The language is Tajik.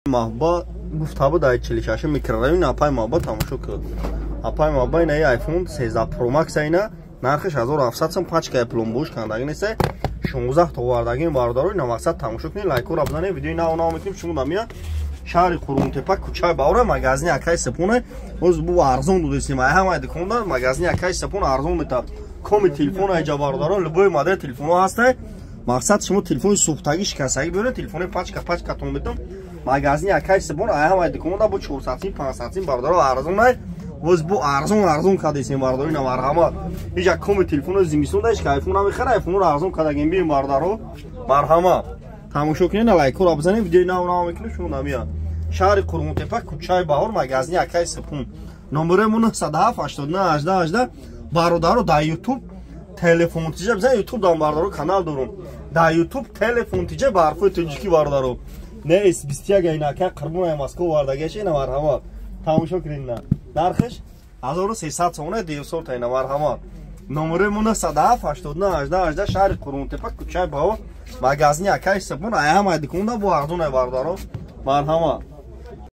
Mahba گفتابو در 46 میکرایون اپای محبا تماشا کرد. اپای محبا این آیفون 13 پرو مکس اینا نرخش 1700 сом пачка пломбуш кандагӣ нест 16 تا вардагӣ бардорои на мақсад тамошо кунед лайк ро бизанед видеои нав мекунем шумо дамия шаҳри Қурғунтепа кӯчаи Бавра магазини акай сапуне оз бу арзон дудесим ай ҳамаи дукондар магазини акай сапун арзон мета коми телефон айҷа бардоро любой модель телефоно ҳаста мақсад шумо телефони сӯхтагӣ шикастагӣ бёред телефони пачкатон метам магазини акай сапун ай ҳамаи дукондар бу 400 500 бардоро арзон ай воз бу арзон кадесим бардори на марҳамат ҳеҷа коми телефоно зимистон даш ки айфон намехара айфонро арзон кадагим бим бардаро марҳамат тамошо кунед лайкро бизанед видеои нав мекунем шумо намия шаҳри Қурғунтепа кӯчаи Баҳор магазини акай сапун номеремон 97 89 18 бародаро дар YouTube телефон тиҷа бизан YouTube дар бардаро канал дорум дар YouTube телефон тиҷа ба ҳарфои тоҷикӣ бардаро не S21 айнака қурбони Москва вардагиаш ина марҳамат тамошо кунед на нархш 1300 сомона 200 та ина марҳамат номеремон 97 89 18 шаҳри Қурғунтепа кӯчаи Баҳор магазини акай сапун ай ҳамаи дукондар бо арзони бардаро марҳамат